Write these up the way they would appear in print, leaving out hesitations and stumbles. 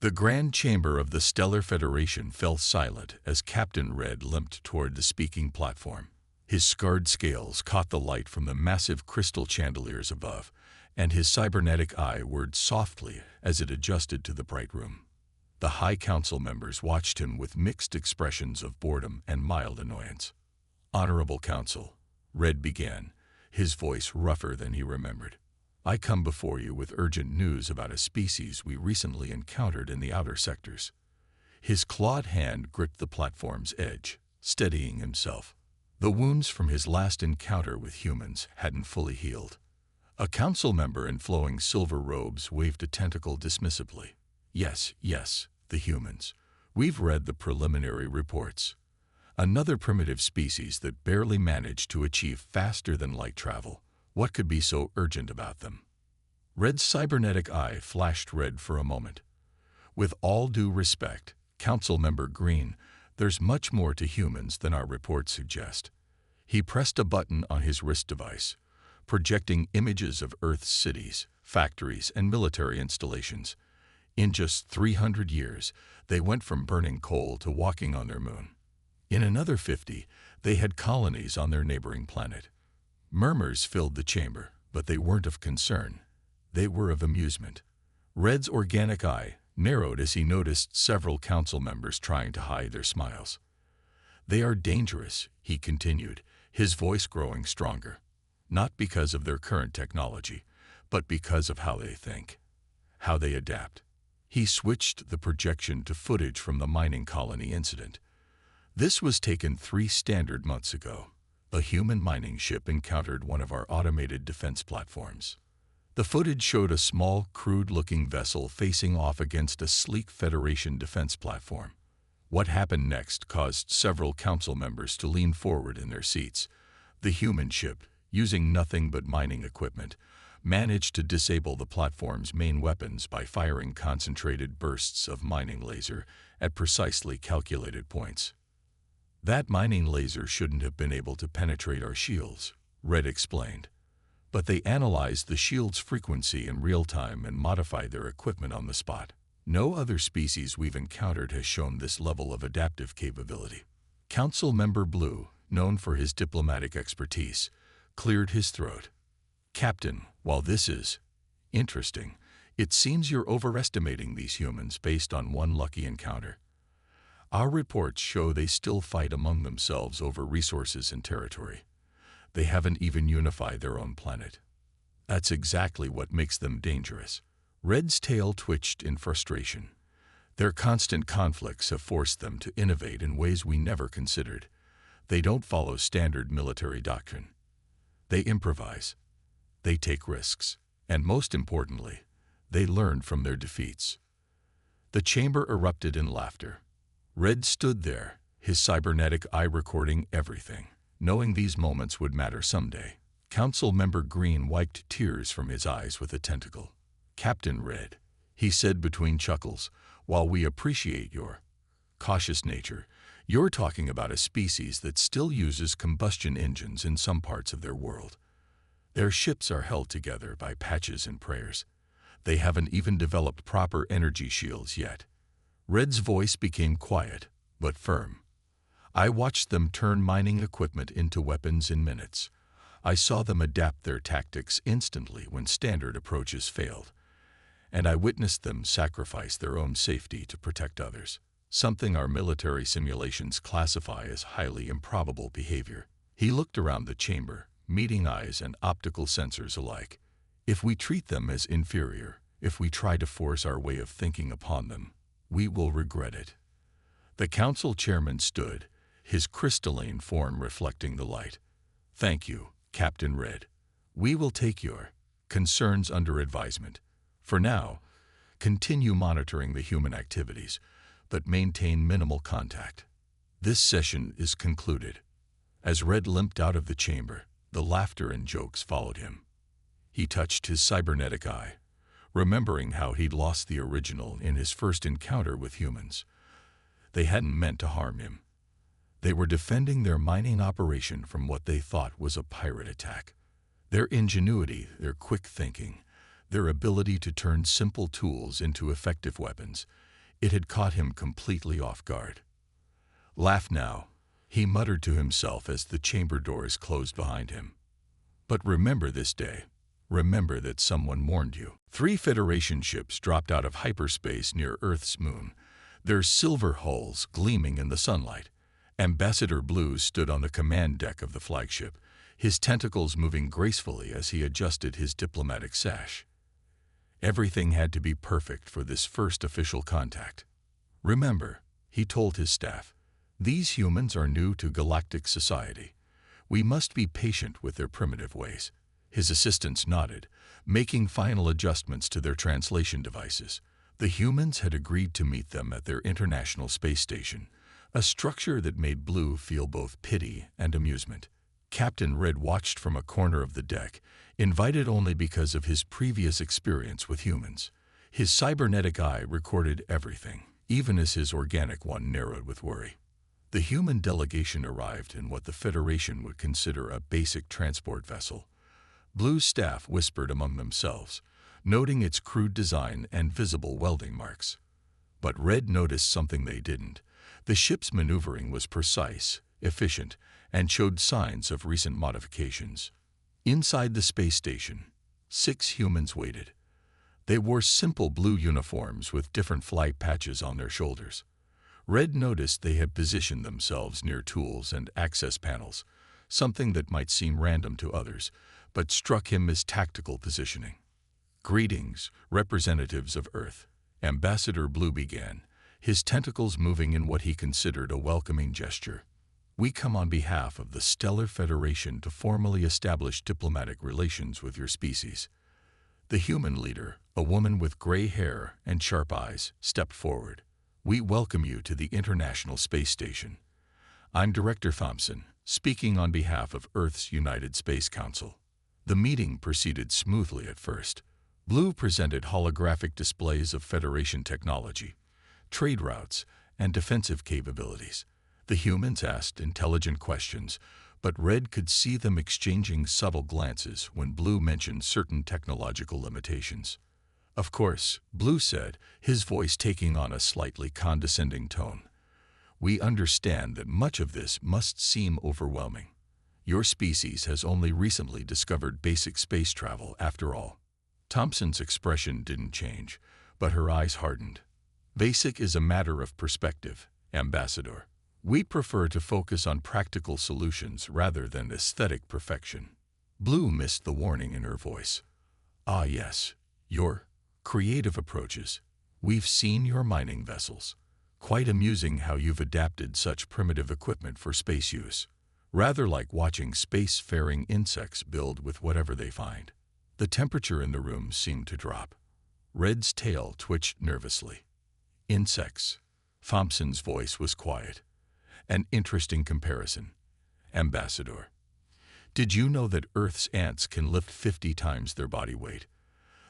The grand chamber of the Stellar Federation fell silent as Captain Red limped toward the speaking platform. His scarred scales caught the light from the massive crystal chandeliers above, and his cybernetic eye whirred softly as it adjusted to the bright room. The High Council members watched him with mixed expressions of boredom and mild annoyance. "Honorable Council," Red began, his voice rougher than he remembered. "I come before you with urgent news about a species we recently encountered in the outer sectors." His clawed hand gripped the platform's edge, steadying himself. The wounds from his last encounter with humans hadn't fully healed. A council member in flowing silver robes waved a tentacle dismissively. Yes, the humans. We've read the preliminary reports. Another primitive species that barely managed to achieve faster-than-light travel. What could be so urgent about them? Red's cybernetic eye flashed red for a moment. With all due respect, Council Member Green, there's much more to humans than our reports suggest. He pressed a button on his wrist device, projecting images of Earth's cities, factories, and military installations. In just 300 years, they went from burning coal to walking on their moon. In another 50, they had colonies on their neighboring planet. Murmurs filled the chamber, but they weren't of concern. They were of amusement. Red's organic eye narrowed as he noticed several council members trying to hide their smiles. "They are dangerous," he continued, his voice growing stronger. "Not because of their current technology, but because of how they think, how they adapt." He switched the projection to footage from the mining colony incident. This was taken 3 standard months ago. A human mining ship encountered one of our automated defense platforms. The footage showed a small, crude-looking vessel facing off against a sleek Federation defense platform. What happened next caused several council members to lean forward in their seats. The human ship, using nothing but mining equipment, managed to disable the platform's main weapons by firing concentrated bursts of mining laser at precisely calculated points. "That mining laser shouldn't have been able to penetrate our shields," Red explained. "But they analyzed the shield's frequency in real time and modified their equipment on the spot. No other species we've encountered has shown this level of adaptive capability." Council Member Blue, known for his diplomatic expertise, cleared his throat. "Captain, while this is interesting, it seems you're overestimating these humans based on one lucky encounter. Our reports show they still fight among themselves over resources and territory. They haven't even unified their own planet. That's exactly what makes them dangerous." Red's tail twitched in frustration. "Their constant conflicts have forced them to innovate in ways we never considered. They don't follow standard military doctrine. They improvise. They take risks. And most importantly, they learn from their defeats." The chamber erupted in laughter. Red stood there, his cybernetic eye recording everything, knowing these moments would matter someday. Council Member Green wiped tears from his eyes with a tentacle. "Captain Red," he said between chuckles, "while we appreciate your cautious nature, you're talking about a species that still uses combustion engines in some parts of their world. Their ships are held together by patches and prayers. They haven't even developed proper energy shields yet." Red's voice became quiet, but firm. "I watched them turn mining equipment into weapons in minutes. I saw them adapt their tactics instantly when standard approaches failed. And I witnessed them sacrifice their own safety to protect others, something our military simulations classify as highly improbable behavior." He looked around the chamber, meeting eyes and optical sensors alike. "If we treat them as inferior, if we try to force our way of thinking upon them, we will regret it." The council chairman stood, his crystalline form reflecting the light. "Thank you, Captain Red. We will take your concerns under advisement. For now, continue monitoring the human activities, but maintain minimal contact." This session is concluded. As Red limped out of the chamber, the laughter and jokes followed him. He touched his cybernetic eye, remembering how he'd lost the original in his first encounter with humans. They hadn't meant to harm him. They were defending their mining operation from what they thought was a pirate attack. Their ingenuity, their quick thinking, their ability to turn simple tools into effective weapons, It had caught him completely off guard. "Laugh now," he muttered to himself as the chamber doors closed behind him. "But remember this day. Remember that someone warned you." 3 Federation ships dropped out of hyperspace near Earth's moon, their silver hulls gleaming in the sunlight. Ambassador Blue stood on the command deck of the flagship, his tentacles moving gracefully as he adjusted his diplomatic sash. Everything had to be perfect for this first official contact. "Remember," he told his staff, "these humans are new to galactic society. We must be patient with their primitive ways." His assistants nodded, making final adjustments to their translation devices. The humans had agreed to meet them at their international space station, a structure that made Blue feel both pity and amusement. Captain Red watched from a corner of the deck, invited only because of his previous experience with humans. His cybernetic eye recorded everything, even as his organic one narrowed with worry. The human delegation arrived in what the Federation would consider a basic transport vessel. Blue's staff whispered among themselves, noting its crude design and visible welding marks. But Red noticed something they didn't. The ship's maneuvering was precise, efficient, and showed signs of recent modifications. Inside the space station, 6 humans waited. They wore simple blue uniforms with different flight patches on their shoulders. Red noticed they had positioned themselves near tools and access panels, something that might seem random to others, but struck him as tactical positioning. "Greetings, representatives of Earth," Ambassador Blue began, his tentacles moving in what he considered a welcoming gesture. "We come on behalf of the Stellar Federation to formally establish diplomatic relations with your species." The human leader, a woman with gray hair and sharp eyes, stepped forward. "We welcome you to the International Space Station. I'm Director Thompson, speaking on behalf of Earth's United Space Council." The meeting proceeded smoothly at first. Blue presented holographic displays of Federation technology, trade routes, and defensive capabilities. The humans asked intelligent questions, but Red could see them exchanging subtle glances when Blue mentioned certain technological limitations. "Of course," Blue said, his voice taking on a slightly condescending tone. "We understand that much of this must seem overwhelming. Your species has only recently discovered basic space travel, after all." Thompson's expression didn't change, but her eyes hardened. "Basic is a matter of perspective, Ambassador. We prefer to focus on practical solutions rather than aesthetic perfection." Blue missed the warning in her voice. "Ah yes, your creative approaches. We've seen your mining vessels. Quite amusing how you've adapted such primitive equipment for space use. Rather like watching space-faring insects build with whatever they find." The temperature in the room seemed to drop. Red's tail twitched nervously. "Insects." Thompson's voice was quiet. "An interesting comparison, Ambassador. Did you know that Earth's ants can lift 50 times their body weight?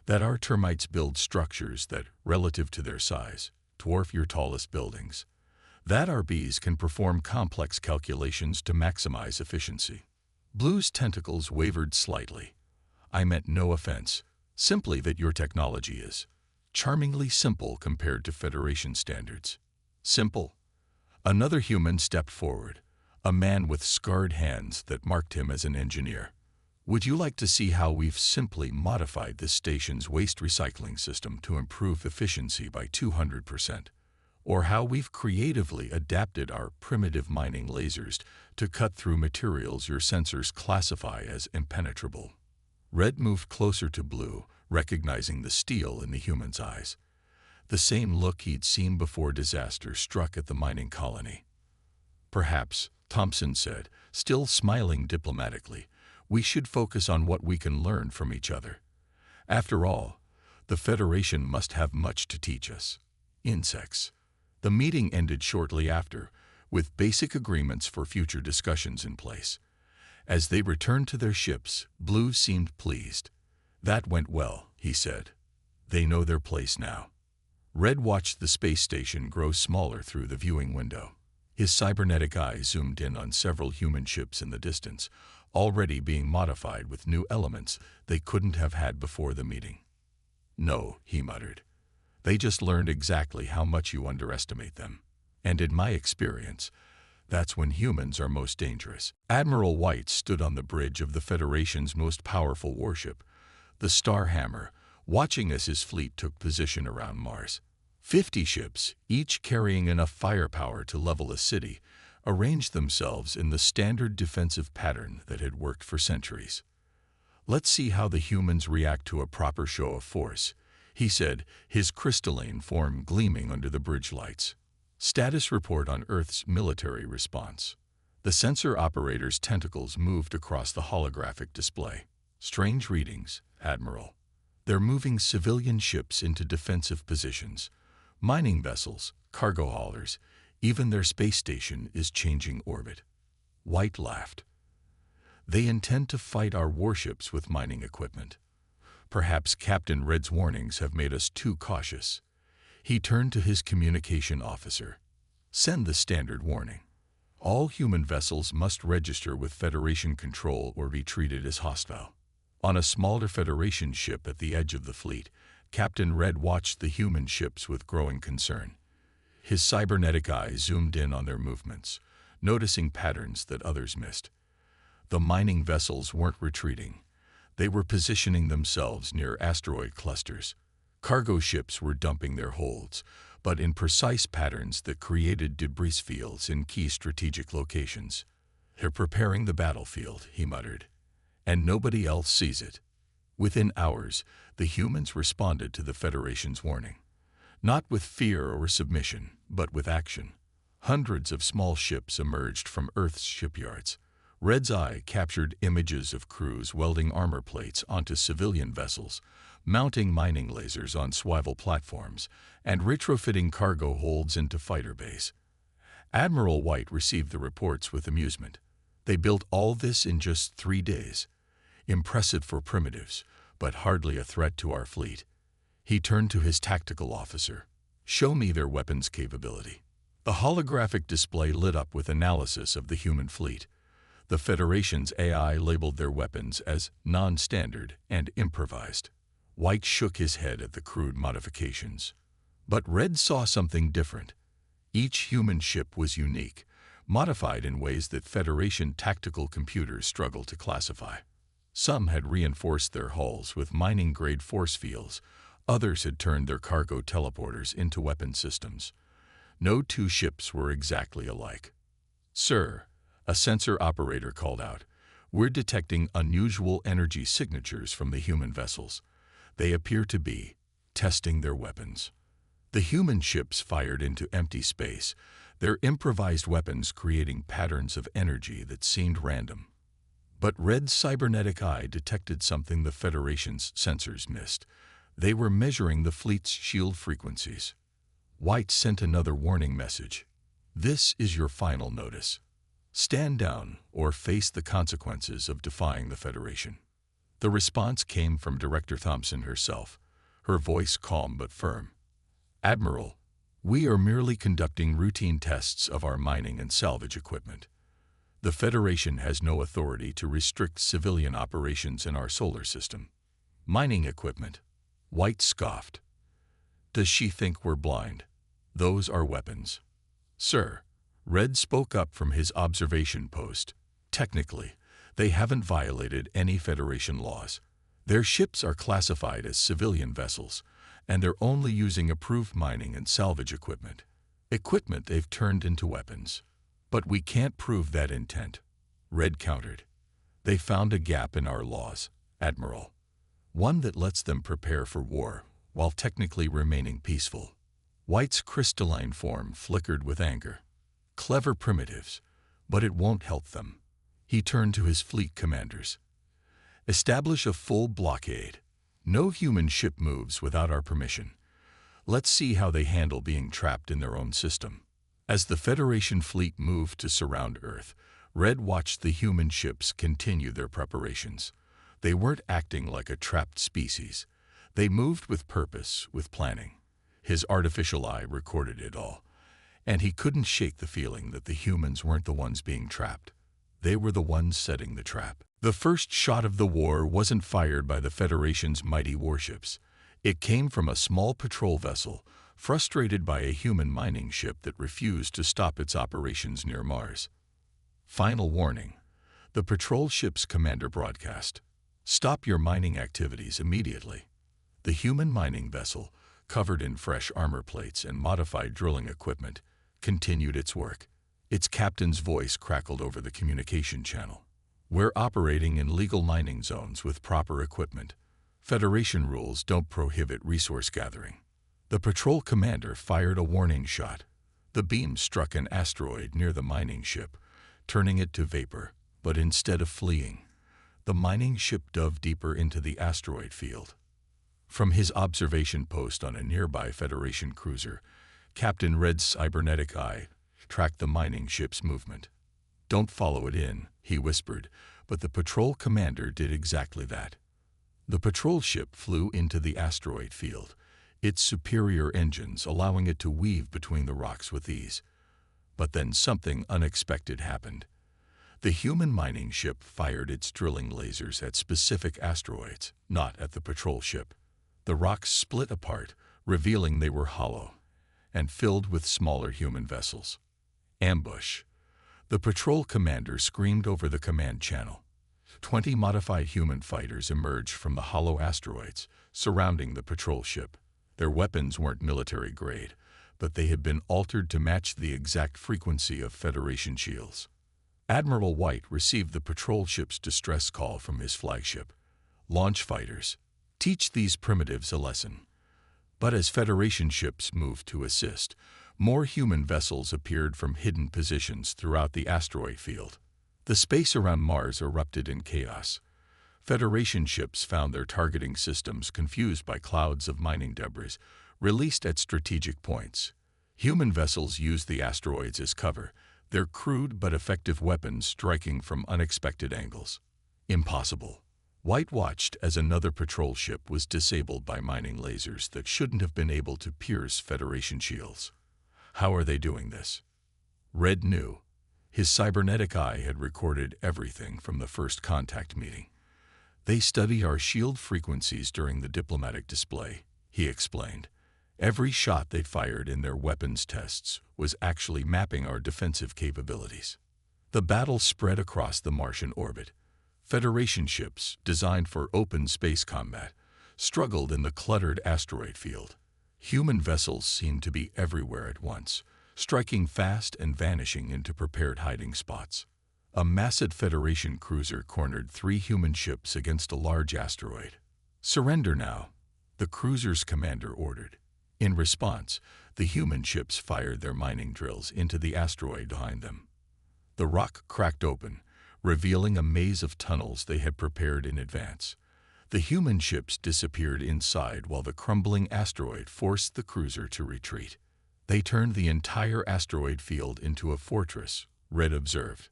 That our termites build structures that, relative to their size, dwarf your tallest buildings? That our bees can perform complex calculations to maximize efficiency?" Blue's tentacles wavered slightly. "I meant no offense, simply that your technology is charmingly simple compared to Federation standards." "Simple?" Another human stepped forward, a man with scarred hands that marked him as an engineer. "Would you like to see how we've simply modified this station's waste recycling system to improve efficiency by 200%? Or how we've creatively adapted our primitive mining lasers to cut through materials your sensors classify as impenetrable?" Red moved closer to Blue, recognizing the steel in the human's eyes. The same look he'd seen before disaster struck at the mining colony. "Perhaps," Thompson said, still smiling diplomatically, "we should focus on what we can learn from each other. After all, the Federation must have much to teach us. Insects." The meeting ended shortly after, with basic agreements for future discussions in place. As they returned to their ships, Blue seemed pleased. "That went well," he said. "They know their place now." Red watched the space station grow smaller through the viewing window. His cybernetic eye zoomed in on several human ships in the distance, already being modified with new elements they couldn't have had before the meeting. "No," he muttered. They just learned exactly how much you underestimate them. And in my experience, that's when humans are most dangerous. Admiral White stood on the bridge of the Federation's most powerful warship, the Starhammer, watching as his fleet took position around Mars. 50 ships, each carrying enough firepower to level a city, arranged themselves in the standard defensive pattern that had worked for centuries. "Let's see how the humans react to a proper show of force," he said, his crystalline form gleaming under the bridge lights. Status report on Earth's military response. The sensor operator's tentacles moved across the holographic display. "Strange readings, Admiral. They're moving civilian ships into defensive positions. Mining vessels, cargo haulers, even their space station is changing orbit." White laughed. "They intend to fight our warships with mining equipment. Perhaps Captain Red's warnings have made us too cautious." He turned to his communication officer. "Send the standard warning. All human vessels must register with Federation control or be treated as hostile." On a smaller Federation ship at the edge of the fleet, Captain Red watched the human ships with growing concern. His cybernetic eye zoomed in on their movements, noticing patterns that others missed. The mining vessels weren't retreating. They were positioning themselves near asteroid clusters. Cargo ships were dumping their holds, but in precise patterns that created debris fields in key strategic locations. "They're preparing the battlefield," he muttered, "and nobody else sees it." Within hours, the humans responded to the Federation's warning. Not with fear or submission, but with action. Hundreds of small ships emerged from Earth's shipyards. Red's eye captured images of crews welding armor plates onto civilian vessels, mounting mining lasers on swivel platforms, and retrofitting cargo holds into fighter bays. Admiral White received the reports with amusement. They built all this in just 3 days. Impressive for primitives, but hardly a threat to our fleet. He turned to his tactical officer. "Show me their weapons capability." The holographic display lit up with analysis of the human fleet. The Federation's AI labeled their weapons as non-standard and improvised. White shook his head at the crude modifications. But Red saw something different. Each human ship was unique, modified in ways that Federation tactical computers struggled to classify. Some had reinforced their hulls with mining-grade force fields. Others had turned their cargo teleporters into weapon systems. No two ships were exactly alike. "Sir," a sensor operator called out, "we're detecting unusual energy signatures from the human vessels. They appear to be testing their weapons." The human ships fired into empty space, their improvised weapons creating patterns of energy that seemed random. But Red's cybernetic eye detected something the Federation's sensors missed. They were measuring the fleet's shield frequencies. White sent another warning message. "This is your final notice. Stand down or face the consequences of defying the Federation." The response came from Director Thompson herself, her voice calm but firm. "Admiral, we are merely conducting routine tests of our mining and salvage equipment. The Federation has no authority to restrict civilian operations in our solar system." "Mining equipment?" White scoffed. "Does she think we're blind? Those are weapons." "Sir," Red spoke up from his observation post, "technically, they haven't violated any Federation laws. Their ships are classified as civilian vessels, and they're only using approved mining and salvage equipment. Equipment they've turned into weapons. But we can't prove that intent." Red countered. "They found a gap in our laws, Admiral. One that lets them prepare for war while technically remaining peaceful." White's crystalline form flickered with anger. "Clever primitives, but it won't help them." He turned to his fleet commanders. "Establish a full blockade. No human ship moves without our permission. Let's see how they handle being trapped in their own system." As the Federation fleet moved to surround Earth, Red watched the human ships continue their preparations. They weren't acting like a trapped species. They moved with purpose, with planning. His artificial eye recorded it all, and he couldn't shake the feeling that the humans weren't the ones being trapped. They were the ones setting the trap. The first shot of the war wasn't fired by the Federation's mighty warships. It came from a small patrol vessel, frustrated by a human mining ship that refused to stop its operations near Mars. Final warning. The patrol ship's commander broadcast. Stop your mining activities immediately. The human mining vessel, covered in fresh armor plates and modified drilling equipment, continued its work. Its captain's voice crackled over the communication channel. We're operating in legal mining zones with proper equipment. Federation rules don't prohibit resource gathering. The patrol commander fired a warning shot. The beam struck an asteroid near the mining ship, turning it to vapor, but instead of fleeing, the mining ship dove deeper into the asteroid field. From his observation post on a nearby Federation cruiser, Captain Red's cybernetic eye tracked the mining ship's movement. "Don't follow it in," he whispered, but the patrol commander did exactly that. The patrol ship flew into the asteroid field, its superior engines allowing it to weave between the rocks with ease. But then something unexpected happened. The human mining ship fired its drilling lasers at specific asteroids, not at the patrol ship. The rocks split apart, revealing they were hollow and filled with smaller human vessels. Ambush. The patrol commander screamed over the command channel. 20 modified human fighters emerged from the hollow asteroids, surrounding the patrol ship. Their weapons weren't military grade, but they had been altered to match the exact frequency of Federation shields. Admiral White received the patrol ship's distress call from his flagship. "Launch fighters. Teach these primitives a lesson." But as Federation ships moved to assist, more human vessels appeared from hidden positions throughout the asteroid field. The space around Mars erupted in chaos. Federation ships found their targeting systems confused by clouds of mining debris released at strategic points. Human vessels used the asteroids as cover, their crude but effective weapons striking from unexpected angles. Impossible. White watched as another patrol ship was disabled by mining lasers that shouldn't have been able to pierce Federation shields. How are they doing this? Red knew. His cybernetic eye had recorded everything from the first contact meeting. "They study our shield frequencies during the diplomatic display," he explained. "Every shot they fired in their weapons tests was actually mapping our defensive capabilities." The battle spread across the Martian orbit. Federation ships, designed for open space combat, struggled in the cluttered asteroid field. Human vessels seemed to be everywhere at once, striking fast and vanishing into prepared hiding spots. A massive Federation cruiser cornered 3 human ships against a large asteroid. "Surrender now," the cruiser's commander ordered. In response, the human ships fired their mining drills into the asteroid behind them. The rock cracked open, revealing a maze of tunnels they had prepared in advance. The human ships disappeared inside while the crumbling asteroid forced the cruiser to retreat. "They turned the entire asteroid field into a fortress," Red observed.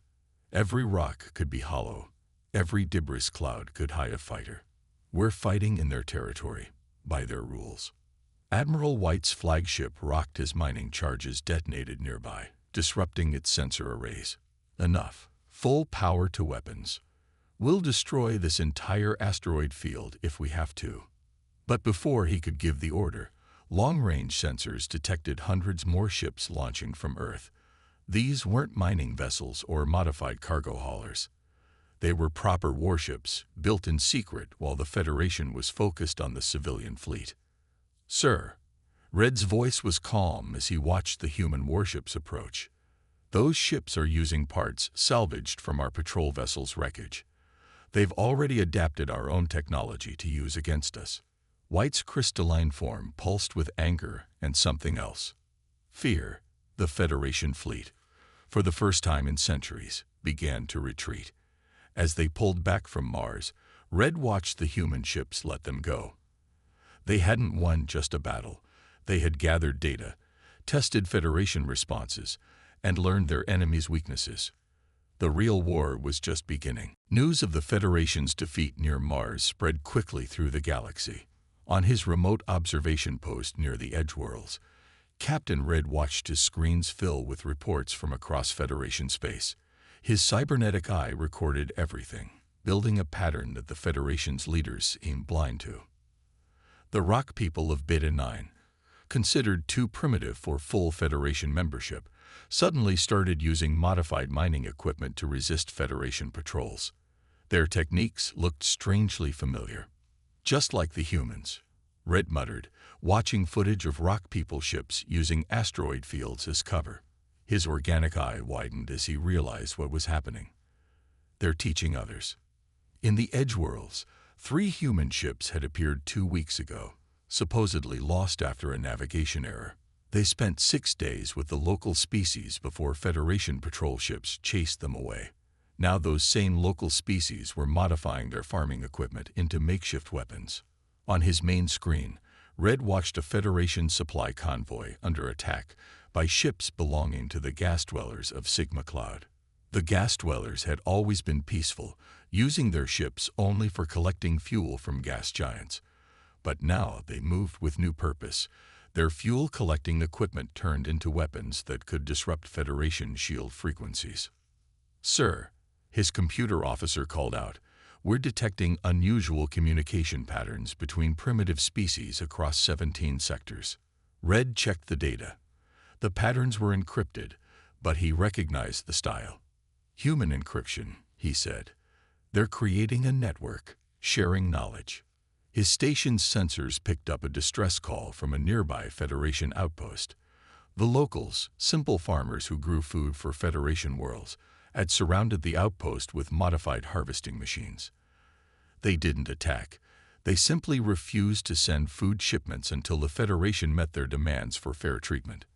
"Every rock could be hollow. Every debris cloud could hide a fighter. We're fighting in their territory, by their rules." Admiral White's flagship rocked as mining charges detonated nearby, disrupting its sensor arrays. "Enough. Full power to weapons. We'll destroy this entire asteroid field if we have to." But before he could give the order, long-range sensors detected hundreds more ships launching from Earth. These weren't mining vessels or modified cargo haulers. They were proper warships, built in secret while the Federation was focused on the civilian fleet. "Sir." Red's voice was calm as he watched the human warships approach. "Those ships are using parts salvaged from our patrol vessel's wreckage. They've already adapted our own technology to use against us." White's crystalline form pulsed with anger and something else. Fear. The Federation fleet, for the first time in centuries, began to retreat. As they pulled back from Mars, Red watched the human ships let them go. They hadn't won just a battle. They had gathered data, tested Federation responses, and learned their enemies' weaknesses. The real war was just beginning. News of the Federation's defeat near Mars spread quickly through the galaxy. On his remote observation post near the Edgeworlds, Captain Red watched his screens fill with reports from across Federation space. His cybernetic eye recorded everything, building a pattern that the Federation's leaders seemed blind to. The rock people of Beta 9, considered too primitive for full Federation membership, suddenly started using modified mining equipment to resist Federation patrols. Their techniques looked strangely familiar. Just like the humans, Red muttered, watching footage of rock people ships using asteroid fields as cover. His organic eye widened as he realized what was happening. They're teaching others. In the Edge Worlds, 3 human ships had appeared 2 weeks ago, supposedly lost after a navigation error. They spent 6 days with the local species before Federation patrol ships chased them away. Now those same local species were modifying their farming equipment into makeshift weapons. On his main screen, Red watched a Federation supply convoy under attack by ships belonging to the gas dwellers of Sigma Cloud. The gas dwellers had always been peaceful, using their ships only for collecting fuel from gas giants. But now they moved with new purpose. Their fuel-collecting equipment turned into weapons that could disrupt Federation shield frequencies. "Sir," his computer officer called out, "we're detecting unusual communication patterns between primitive species across 17 sectors." Red checked the data. The patterns were encrypted, but he recognized the style. "Human encryption," he said. "They're creating a network, sharing knowledge." His station's sensors picked up a distress call from a nearby Federation outpost. The locals, simple farmers who grew food for Federation worlds, had surrounded the outpost with modified harvesting machines. They didn't attack. They simply refused to send food shipments until the Federation met their demands for fair treatment.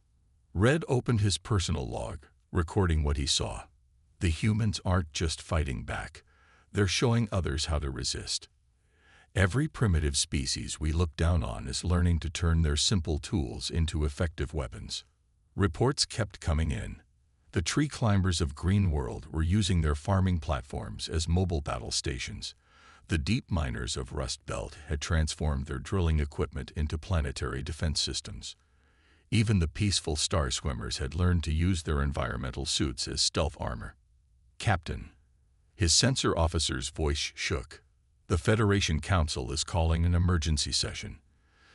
Red opened his personal log, recording what he saw. The humans aren't just fighting back. They're showing others how to resist. Every primitive species we look down on is learning to turn their simple tools into effective weapons. Reports kept coming in. The tree climbers of Green World were using their farming platforms as mobile battle stations. The deep miners of Rust Belt had transformed their drilling equipment into planetary defense systems. Even the peaceful star swimmers had learned to use their environmental suits as stealth armor. "Captain." His sensor officer's voice shook. "The Federation Council is calling an emergency session.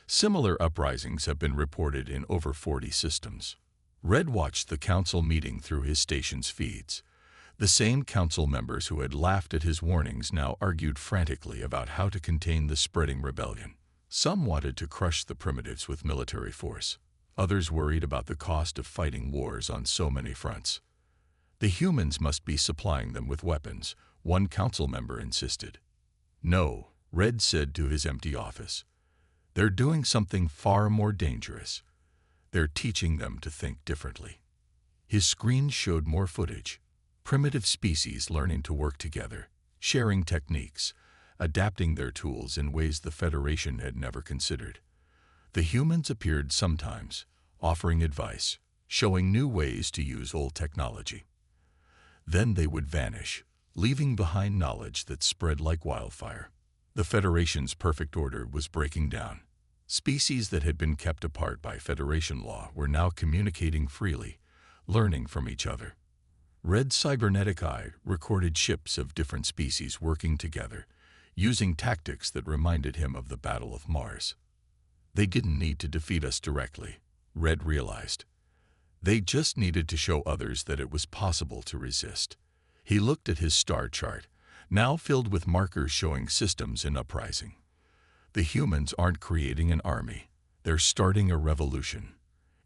Similar uprisings have been reported in over 40 systems." Red watched the council meeting through his station's feeds. The same council members who had laughed at his warnings now argued frantically about how to contain the spreading rebellion. Some wanted to crush the primitives with military force. Others worried about the cost of fighting wars on so many fronts. "The humans must be supplying them with weapons," one council member insisted. "No," Red said to his empty office. "They're doing something far more dangerous. They're teaching them to think differently." His screen showed more footage. Primitive species learning to work together, sharing techniques, adapting their tools in ways the Federation had never considered. The humans appeared sometimes, offering advice, showing new ways to use old technology. Then they would vanish, leaving behind knowledge that spread like wildfire. The Federation's perfect order was breaking down. Species that had been kept apart by Federation law were now communicating freely, learning from each other. Red's cybernetic eye recorded ships of different species working together, using tactics that reminded him of the Battle of Mars. They didn't need to defeat us directly, Red realized. They just needed to show others that it was possible to resist. He looked at his star chart, now filled with markers showing systems in uprising. The humans aren't creating an army. They're starting a revolution.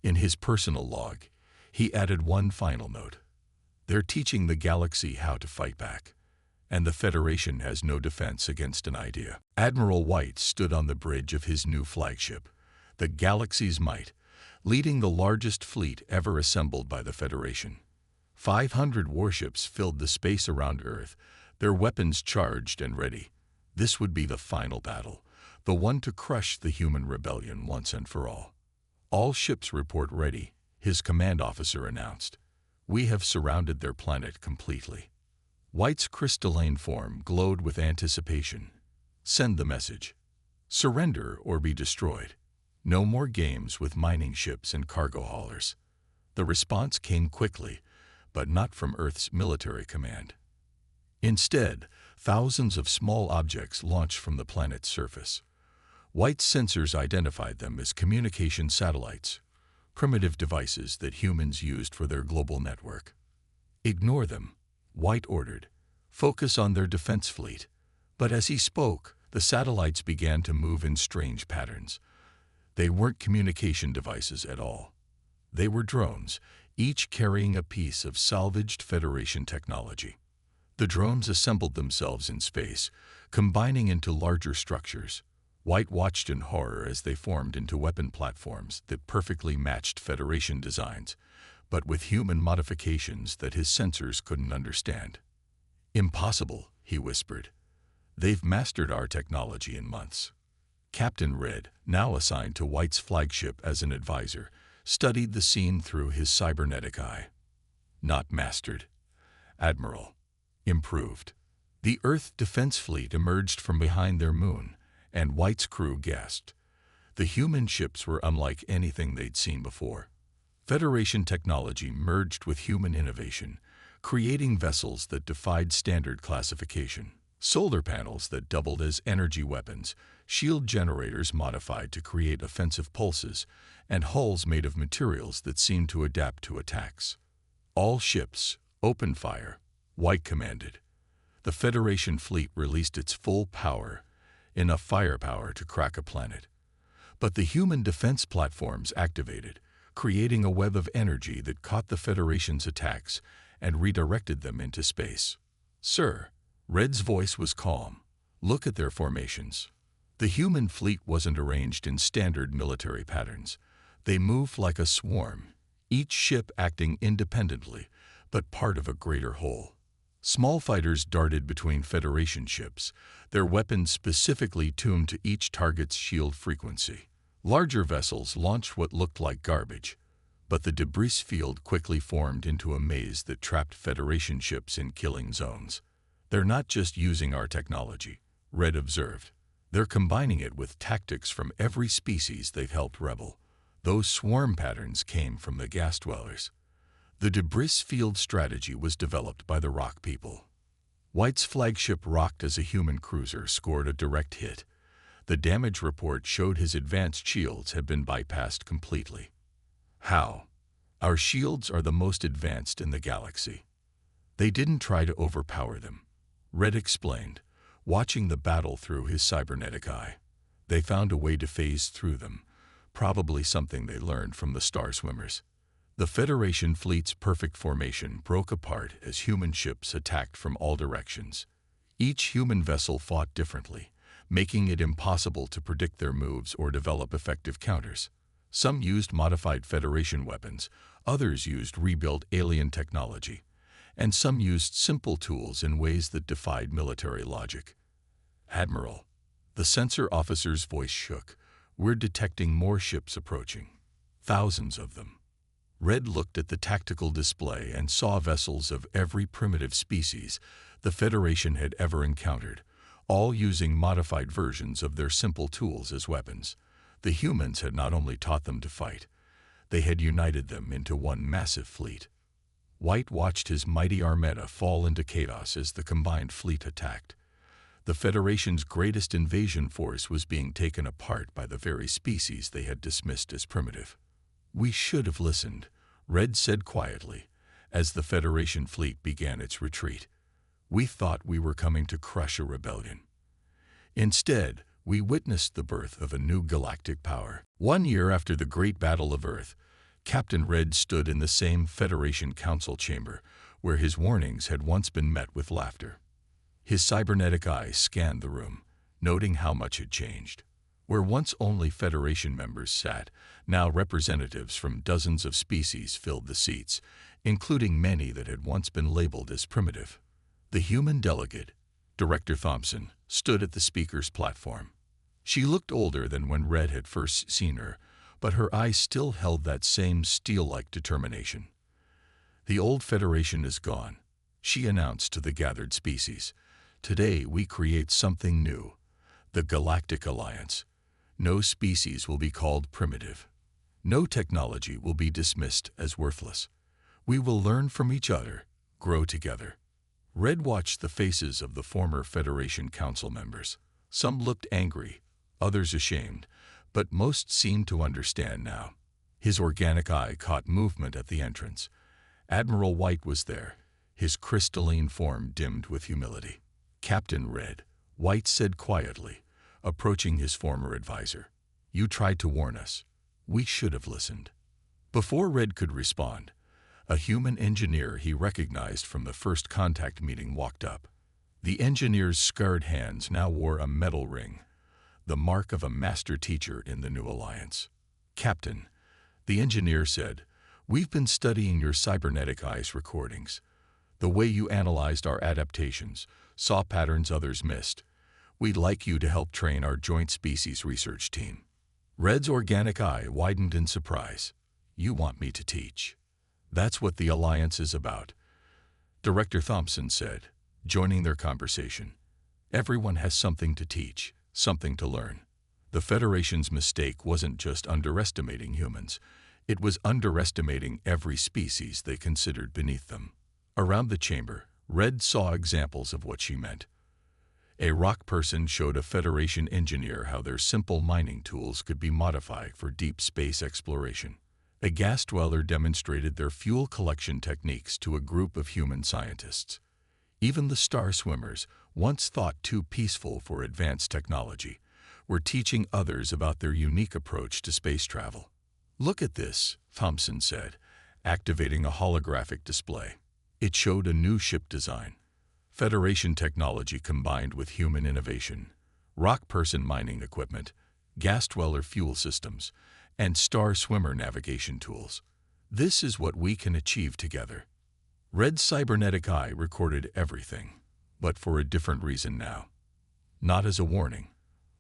In his personal log, he added one final note. They're teaching the galaxy how to fight back, and the Federation has no defense against an idea. Admiral White stood on the bridge of his new flagship, the Galaxy's Might, leading the largest fleet ever assembled by the Federation. 500 warships filled the space around Earth, their weapons charged and ready. This would be the final battle, the one to crush the human rebellion once and for all. "All ships report ready," his command officer announced. "We have surrounded their planet completely." White's crystalline form glowed with anticipation. "Send the message. Surrender or be destroyed. No more games with mining ships and cargo haulers." The response came quickly, but not from Earth's military command. Instead, thousands of small objects launched from the planet's surface. White's sensors identified them as communication satellites, primitive devices that humans used for their global network. "Ignore them," White ordered. "Focus on their defense fleet." But as he spoke, the satellites began to move in strange patterns. They weren't communication devices at all. They were drones, each carrying a piece of salvaged Federation technology. The drones assembled themselves in space, combining into larger structures. White watched in horror as they formed into weapon platforms that perfectly matched Federation designs, but with human modifications that his sensors couldn't understand. "Impossible," he whispered. "They've mastered our technology in months." Captain Red, now assigned to White's flagship as an advisor, studied the scene through his cybernetic eye. "Not mastered, Admiral. Improved." The Earth Defense Fleet emerged from behind their moon, and White's crew gasped. The human ships were unlike anything they'd seen before. Federation technology merged with human innovation, creating vessels that defied standard classification. Solar panels that doubled as energy weapons, shield generators modified to create offensive pulses, and hulls made of materials that seemed to adapt to attacks. "All ships, open fire," White commanded. The Federation fleet released its full power, enough firepower to crack a planet. But the human defense platforms activated, creating a web of energy that caught the Federation's attacks and redirected them into space. "Sir," Red's voice was calm. "Look at their formations." The human fleet wasn't arranged in standard military patterns. They moved like a swarm, each ship acting independently, but part of a greater whole. Small fighters darted between Federation ships, their weapons specifically tuned to each target's shield frequency. Larger vessels launched what looked like garbage, but the debris field quickly formed into a maze that trapped Federation ships in killing zones. "They're not just using our technology," Red observed. "They're combining it with tactics from every species they've helped rebel. Those swarm patterns came from the gas dwellers." The debris field strategy was developed by the Rock people. White's flagship rocked as a human cruiser scored a direct hit. The damage report showed his advanced shields had been bypassed completely. "How?" "Our shields are the most advanced in the galaxy. They didn't try to overpower them," Red explained, watching the battle through his cybernetic eye. "They found a way to phase through them, probably something they learned from the Star Swimmers." The Federation fleet's perfect formation broke apart as human ships attacked from all directions. Each human vessel fought differently, making it impossible to predict their moves or develop effective counters. Some used modified Federation weapons, others used rebuilt alien technology, and some used simple tools in ways that defied military logic. "Admiral," the sensor officer's voice shook, "we're detecting more ships approaching. Thousands of them." Red looked at the tactical display and saw vessels of every primitive species the Federation had ever encountered, all using modified versions of their simple tools as weapons. The humans had not only taught them to fight, they had united them into one massive fleet. White watched his mighty armada fall into chaos as the combined fleet attacked. The Federation's greatest invasion force was being taken apart by the very species they had dismissed as primitive. "We should have listened," Red said quietly, as the Federation fleet began its retreat. "We thought we were coming to crush a rebellion. Instead, we witnessed the birth of a new galactic power." 1 year after the Great Battle of Earth, Captain Red stood in the same Federation Council chamber where his warnings had once been met with laughter. His cybernetic eye scanned the room, noting how much had changed. Where once only Federation members sat, now representatives from dozens of species filled the seats, including many that had once been labeled as primitive. The human delegate, Director Thompson, stood at the speaker's platform. She looked older than when Red had first seen her, but her eyes still held that same steel-like determination. "The old Federation is gone," she announced to the gathered species. "Today we create something new, the Galactic Alliance. No species will be called primitive. No technology will be dismissed as worthless. We will learn from each other, grow together." Red watched the faces of the former Federation Council members. Some looked angry, others ashamed, but most seemed to understand now. His organic eye caught movement at the entrance. Admiral White was there, his crystalline form dimmed with humility. "Captain Red," White said quietly, approaching his former advisor. "You tried to warn us. We should have listened." Before Red could respond, a human engineer he recognized from the first contact meeting walked up. The engineer's scarred hands now wore a metal ring, the mark of a master teacher in the new alliance. "Captain," the engineer said, "we've been studying your cybernetic eyes recordings. The way you analyzed our adaptations, saw patterns others missed. We'd like you to help train our joint species research team." Red's organic eye widened in surprise. "You want me to teach? That's what the alliance is about," Director Thompson said, joining their conversation. "Everyone has something to teach, something to learn." The Federation's mistake wasn't just underestimating humans. It was underestimating every species they considered beneath them. Around the chamber, Red saw examples of what she meant. A rock person showed a Federation engineer how their simple mining tools could be modified for deep space exploration. A gas dweller demonstrated their fuel collection techniques to a group of human scientists. Even the star swimmers, once thought too peaceful for advanced technology, were teaching others about their unique approach to space travel. "Look at this," Thompson said, activating a holographic display. It showed a new ship design. Federation technology combined with human innovation, rock person mining equipment, gas dweller fuel systems, and star swimmer navigation tools. "This is what we can achieve together." Red's cybernetic eye recorded everything, but for a different reason now. Not as a warning,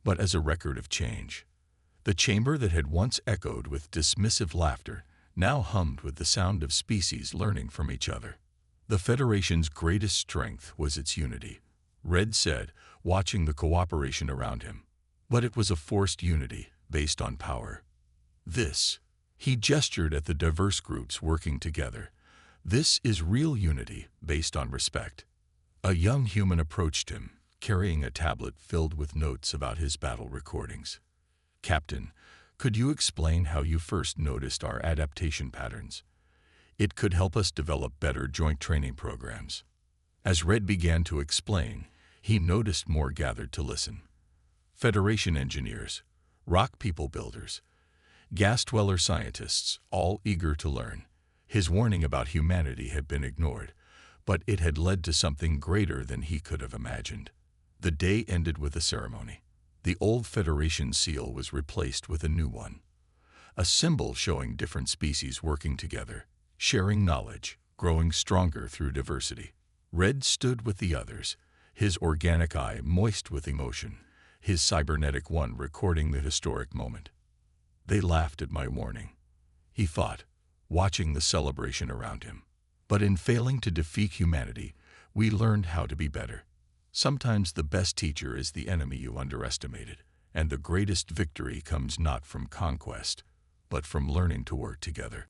but as a record of change. The chamber that had once echoed with dismissive laughter now hummed with the sound of species learning from each other. The Federation's greatest strength was its unity, Red said, watching the cooperation around him. But it was a forced unity based on power. He gestured at the diverse groups working together. "This is real unity based on respect." A young human approached him, carrying a tablet filled with notes about his battle recordings. "Captain, could you explain how you first noticed our adaptation patterns? It could help us develop better joint training programs." As Red began to explain, he noticed more gathered to listen. Federation engineers, rock people builders, gas dweller scientists, all eager to learn. His warning about humanity had been ignored, but it had led to something greater than he could have imagined. The day ended with a ceremony. The old Federation seal was replaced with a new one, a symbol showing different species working together, sharing knowledge, growing stronger through diversity. Red stood with the others, his organic eye moist with emotion, his cybernetic one recording the historic moment. "They laughed at my warning," he thought, watching the celebration around him. "But in failing to defeat humanity, we learned how to be better. Sometimes the best teacher is the enemy you underestimated, and the greatest victory comes not from conquest, but from learning to work together."